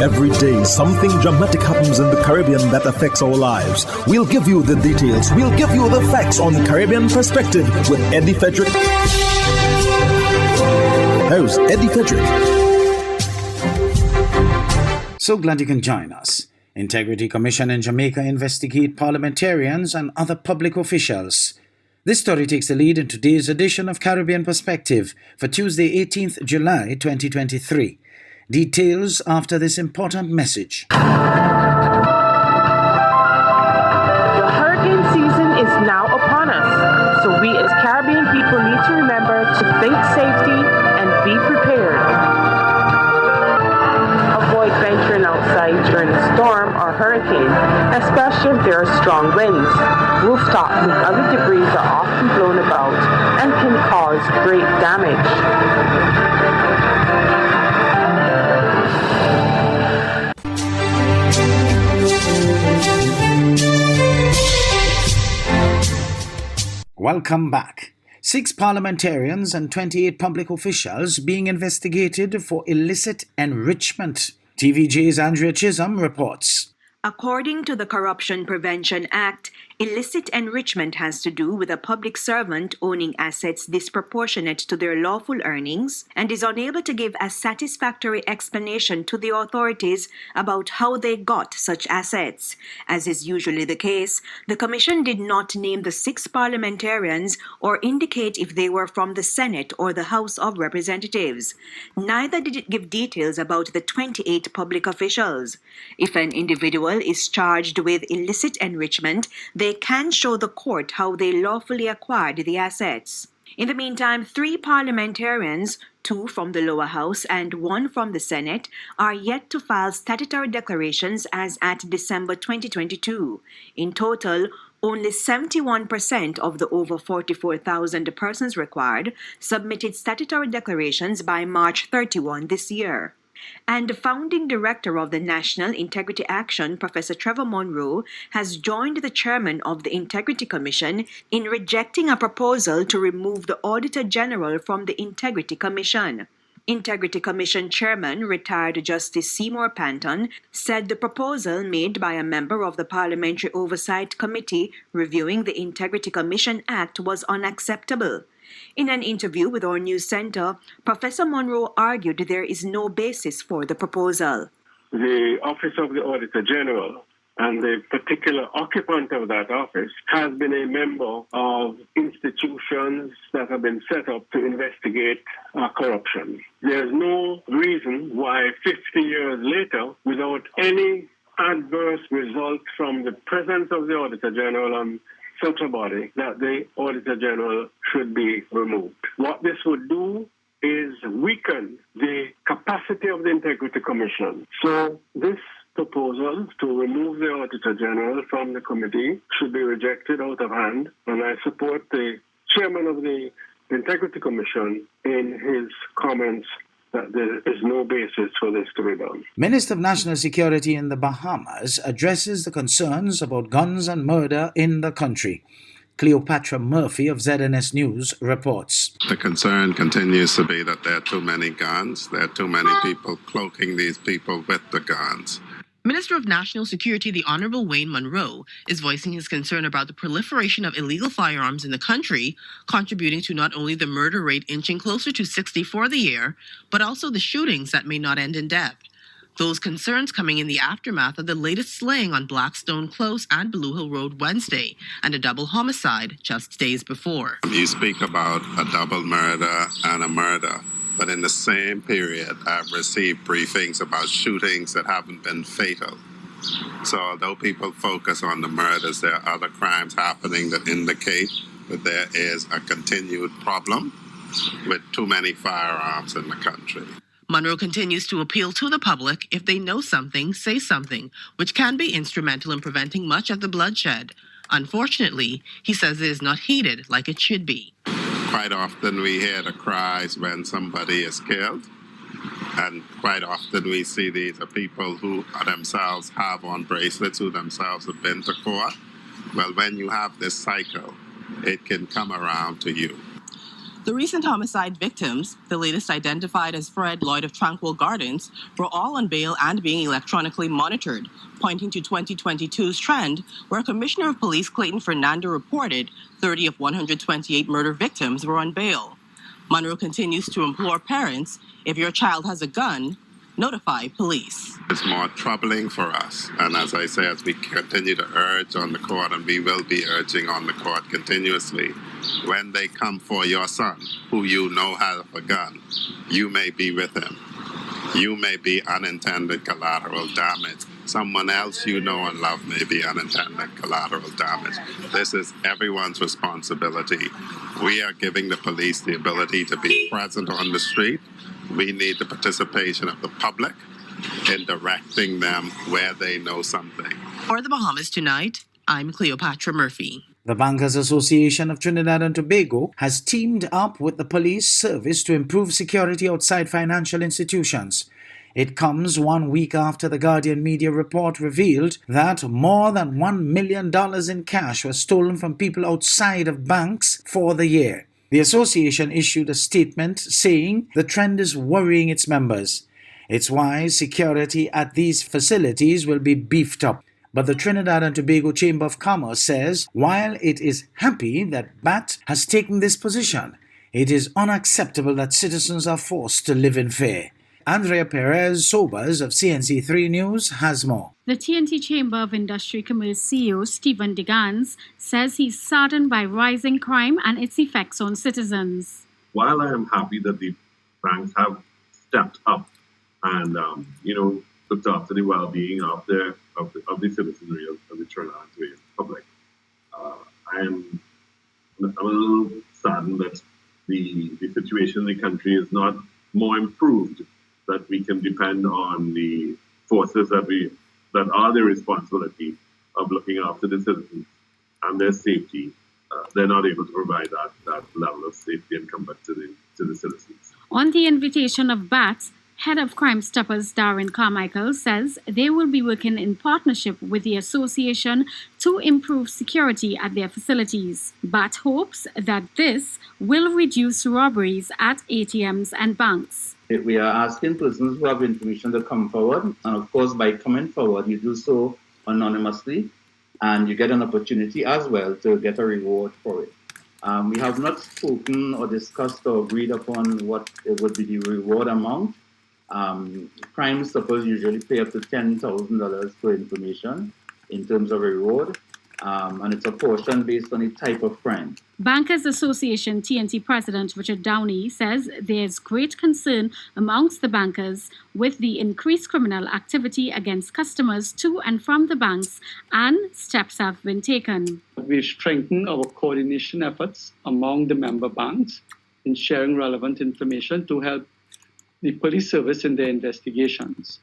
Every day, something dramatic happens in the Caribbean that affects our lives. We'll give you the details. We'll give you the facts on Caribbean Perspective with Eddie Frederick. Here's Eddie Frederick. So glad you can join us. Integrity Commission in Jamaica investigate parliamentarians and other public officials. This story takes the lead in today's edition of Caribbean Perspective for Tuesday, 18th July 2023. Details after this important message. The hurricane season is now upon us, so we as Caribbean people need to remember to think safety and be prepared. Avoid venturing outside during a storm or hurricane, especially if there are strong winds. Rooftops and other debris are often blown about and can cause great damage. Welcome back. 6 parliamentarians and 28 public officials being investigated for illicit enrichment. TVJ's Andrea Chisholm reports. According to the Corruption Prevention Act, illicit enrichment has to do with a public servant owning assets disproportionate to their lawful earnings and is unable to give a satisfactory explanation to the authorities about how they got such assets. As is usually the case, the Commission did not name the 6 parliamentarians or indicate if they were from the Senate or the House of Representatives. Neither did it give details about the 28 public officials. If an individual is charged with illicit enrichment, they can show the court how they lawfully acquired the assets. In the meantime, 3 parliamentarians, 2 from the lower house and 1 from the Senate, are yet to file statutory declarations as at December 2022. In total, only 71% of the over 44,000 persons required submitted statutory declarations by March 31 this year. And the founding director of the National Integrity Action, Professor Trevor Monroe, has joined the chairman of the Integrity Commission in rejecting a proposal to remove the Auditor General from the Integrity Commission. Integrity Commission Chairman, retired Justice Seymour Panton, said the proposal made by a member of the Parliamentary Oversight Committee reviewing the Integrity Commission Act was unacceptable. In an interview with our news center, Professor Monroe argued there is no basis for the proposal. The Office of the Auditor General and the particular occupant of that office has been a member of institutions that have been set up to investigate corruption. There's no reason why 50 years later, without any adverse result from the presence of the Auditor General and such a body, that the Auditor General should be removed. What this would do is weaken the capacity of the Integrity Commission. So this proposal to remove the Auditor General from the committee should be rejected out of hand, and I support the chairman of the Integrity Commission in his comments that there is no basis for this to be done. Minister of National Security in the Bahamas addresses the concerns about guns and murder in the country. Cleopatra Murphy of ZNS News reports. The concern continues to be that there are too many guns. There are too many people cloaking these people with the guns. Minister of National Security, the Honorable Wayne Monroe, is voicing his concern about the proliferation of illegal firearms in the country, contributing to not only the murder rate inching closer to 60 for the year, but also the shootings that may not end in death. Those concerns coming in the aftermath of the latest slaying on Blackstone Close and Blue Hill Road Wednesday, and a double homicide just days before. You speak about a double murder and a murder. But in the same period, I've received briefings about shootings that haven't been fatal. So although people focus on the murders, there are other crimes happening that indicate that there is a continued problem with too many firearms in the country. Monroe continues to appeal to the public: if they know something, say something, which can be instrumental in preventing much of the bloodshed. Unfortunately, he says it is not heeded like it should be. Quite often we hear the cries when somebody is killed, and quite often we see these are people who themselves have on bracelets, who themselves have been to court. Well, when you have this cycle, it can come around to you. The recent homicide victims, the latest identified as Fred Lloyd of Tranquil Gardens, were all on bail and being electronically monitored, pointing to 2022's trend where Commissioner of Police Clayton Fernando reported 30 of 128 murder victims were on bail. Monroe continues to implore parents, if your child has a gun, notify police. It's more troubling for us. And as I say, as we continue to urge on the court, and we will be urging on the court continuously, when they come for your son, who you know has a gun, you may be with him. You may be unintended collateral damage. Someone else you know and love may be unintended collateral damage. This is everyone's responsibility. We are giving the police the ability to be present on the street. We need the participation of the public in directing them where they know something. For the Bahamas Tonight, I'm Cleopatra Murphy. The Bankers Association of Trinidad and Tobago has teamed up with the police service to improve security outside financial institutions. It comes 1 week after the Guardian media report revealed that more than $1 million in cash was stolen from people outside of banks for the year. The association issued a statement saying the trend is worrying its members. It's why security at these facilities will be beefed up. But the Trinidad and Tobago Chamber of Commerce says while it is happy that BAT has taken this position, it is unacceptable that citizens are forced to live in fear. Andrea Perez Sobers of CNC3 News has more. The TNT Chamber of Industry Commerce CEO Stephen DeGans says he's saddened by rising crime and its effects on citizens. While I am happy that the banks have stepped up and looked after the well-being of the citizenry of the Trinidad and Tobago public, I'm a little saddened that the situation in the country is not more improved, that we can depend on the forces that are the responsibility of looking after the citizens and their safety. They're not able to provide that level of safety and comfort to the citizens. On the invitation of BAT, Head of Crime Stoppers Darren Carmichael says they will be working in partnership with the association to improve security at their facilities. BAT hopes that this will reduce robberies at ATMs and banks. We are asking persons who have information to come forward, and of course by coming forward you do so anonymously and you get an opportunity as well to get a reward for it. We have not spoken or discussed or agreed upon what would be the reward amount. Crime Stoppers usually pay up to $10,000 for information in terms of a reward, and it's a portion based on the type of crime. Bankers Association TNT President Richard Downey says there's great concern amongst the bankers with the increased criminal activity against customers to and from the banks, and steps have been taken. We've strengthened our coordination efforts among the member banks in sharing relevant information to help the police service in their investigations.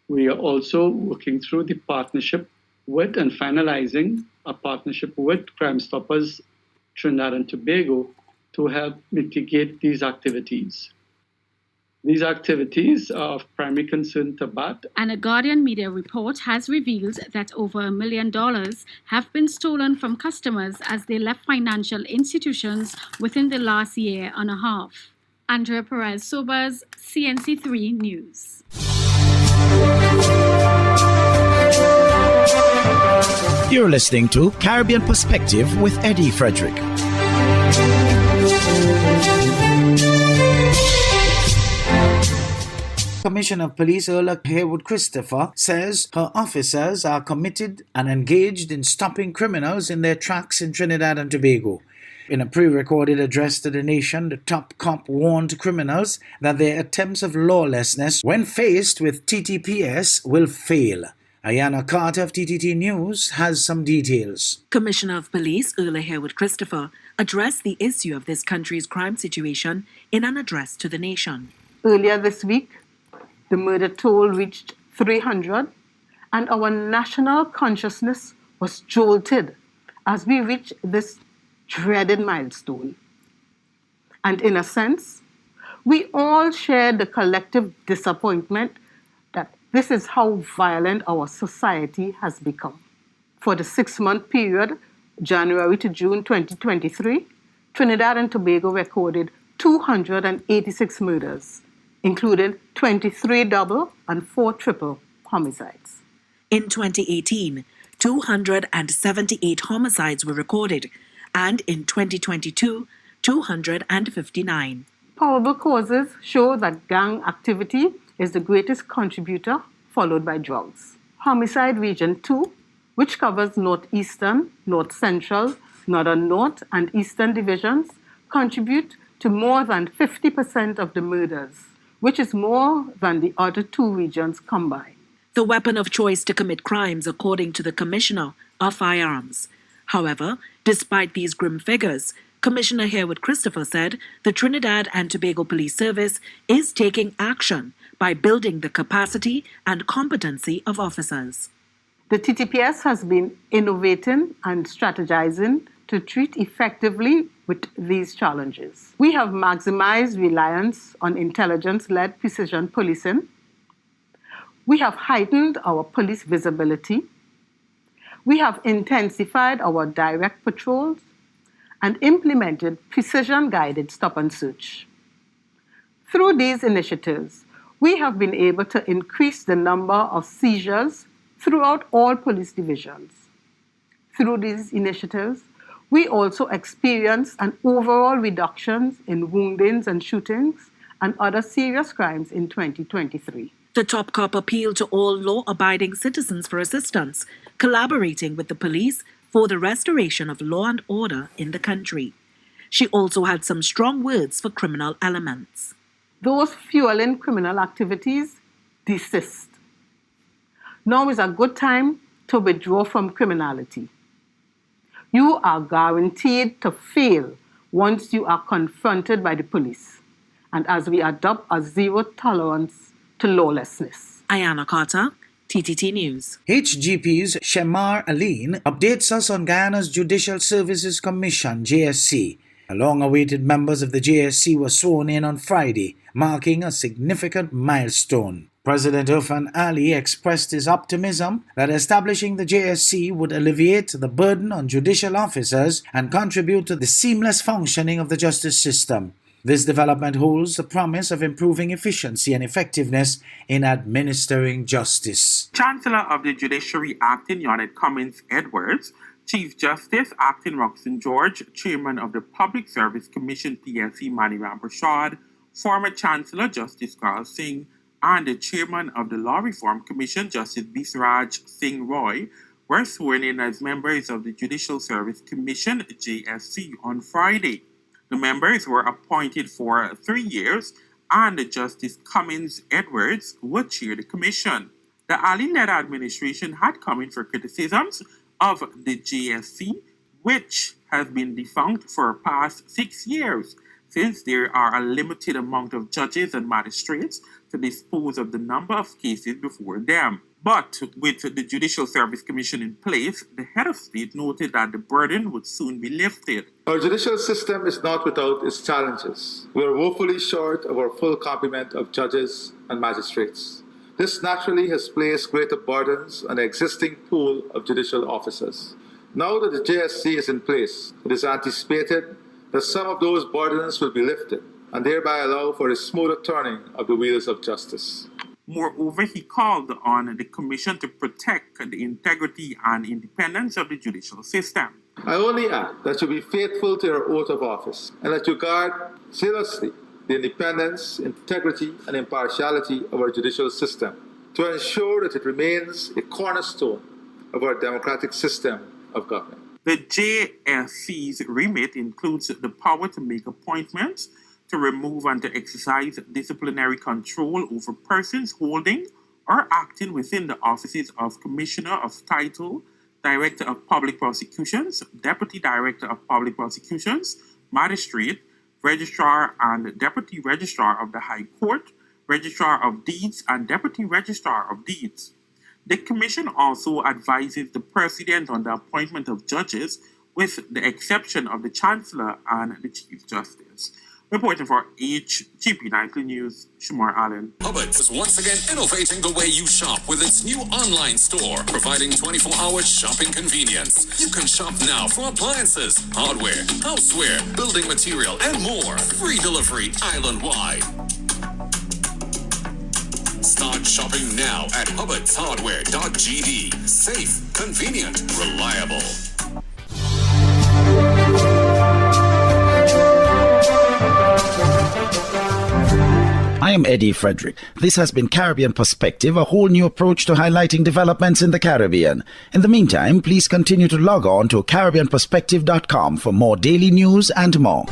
We are also working through the partnership with and finalizing a partnership with Crime Stoppers Trinidad and Tobago to help mitigate these activities. These activities are of primary concern to BAT. And a Guardian media report has revealed that over $1 million have been stolen from customers as they left financial institutions within the last year and a half. Andrea Perez Sobers, CNC3 News. You're listening to Caribbean Perspective with Eddie Frederick. Commissioner of Police Earl Haywood Christopher says her officers are committed and engaged in stopping criminals in their tracks in Trinidad and Tobago. In a pre-recorded address to the nation, the top cop warned criminals that their attempts of lawlessness, when faced with TTPS, will fail. Ayana Carter of TTT News has some details. Commissioner of Police Earl Haywood Christopher addressed the issue of this country's crime situation in an address to the nation. Earlier this week, the murder toll reached 300, and our national consciousness was jolted as we reached this dreaded milestone. And in a sense, we all share the collective disappointment that this is how violent our society has become. For the 6-month period, January to June 2023, Trinidad and Tobago recorded 286 murders, including 23 double and 4 triple homicides. In 2018, 278 homicides were recorded, and in 2022, 259. Probable causes show that gang activity is the greatest contributor, followed by drugs. Homicide Region 2, which covers Northeastern, North Central, Northern North, and Eastern divisions, contribute to more than 50% of the murders, which is more than the other 2 regions combined. The weapon of choice to commit crimes, according to the Commissioner, are firearms. However, despite these grim figures, Commissioner Harewood Christopher said the Trinidad and Tobago Police Service is taking action by building the capacity and competency of officers. The TTPS has been innovating and strategizing to treat effectively with these challenges. We have maximized reliance on intelligence-led precision policing. We have heightened our police visibility. We have intensified our direct patrols and implemented precision-guided stop and search. Through these initiatives, we have been able to increase the number of seizures throughout all police divisions. Through these initiatives, we also experienced an overall reduction in woundings and shootings and other serious crimes in 2023. The top cop appealed to all law-abiding citizens for assistance, collaborating with the police for the restoration of law and order in the country. She also had some strong words for criminal elements. Those fueling criminal activities, desist. Now is a good time to withdraw from criminality. You are guaranteed to fail once you are confronted by the police, and as we adopt a zero tolerance to lawlessness. Ayana Carter, TTT News. HGP's Shemar Aline updates us on Guyana's Judicial Services Commission, JSC. Long-awaited members of the JSC were sworn in on Friday, marking a significant milestone. President Irfan Ali expressed his optimism that establishing the JSC would alleviate the burden on judicial officers and contribute to the seamless functioning of the justice system. This development holds the promise of improving efficiency and effectiveness in administering justice. Chancellor of the Judiciary Acting Unit Cummins Edwards, Chief Justice Acting Roxanne George, Chairman of the Public Service Commission PSC Maniram Prashad, former Chancellor Justice Karl Singh, and the Chairman of the Law Reform Commission Justice Bisraj Singh Roy were sworn in as members of the Judicial Service Commission JSC on Friday. The members were appointed for 3 years, and Justice Cummins Edwards would chair the commission. The Ali-led administration had come in for criticisms of the JSC, which has been defunct for the past 6 years, since there are a limited amount of judges and magistrates to dispose of the number of cases before them. But with the Judicial Service Commission in place, the head of state noted that the burden would soon be lifted. Our judicial system is not without its challenges. We are woefully short of our full complement of judges and magistrates. This naturally has placed greater burdens on the existing pool of judicial officers. Now that the JSC is in place, it is anticipated that some of those burdens will be lifted and thereby allow for a smoother turning of the wheels of justice. Moreover, he called on the Commission to protect the integrity and independence of the judicial system. I only ask that you be faithful to your oath of office and that you guard zealously the independence, integrity, and impartiality of our judicial system to ensure that it remains a cornerstone of our democratic system of government. The JSC's remit includes the power to make appointments, to remove and to exercise disciplinary control over persons holding or acting within the offices of Commissioner of Title, Director of Public Prosecutions, Deputy Director of Public Prosecutions, Magistrate, Registrar and Deputy Registrar of the High Court, Registrar of Deeds and Deputy Registrar of Deeds. The Commission also advises the President on the appointment of judges, with the exception of the Chancellor and the Chief Justice. Reporting for HGP Nightly News, Shamar Allen. Hubbard's is once again innovating the way you shop with its new online store, providing 24-hour shopping convenience. You can shop now for appliances, hardware, houseware, building material, and more. Free delivery island-wide. Start shopping now at hubbardshardware.gd. Safe, convenient, reliable. I am Eddie Frederick. This has been Caribbean Perspective, a whole new approach to highlighting developments in the Caribbean. In the meantime, please continue to log on to CaribbeanPerspective.com for more daily news and more.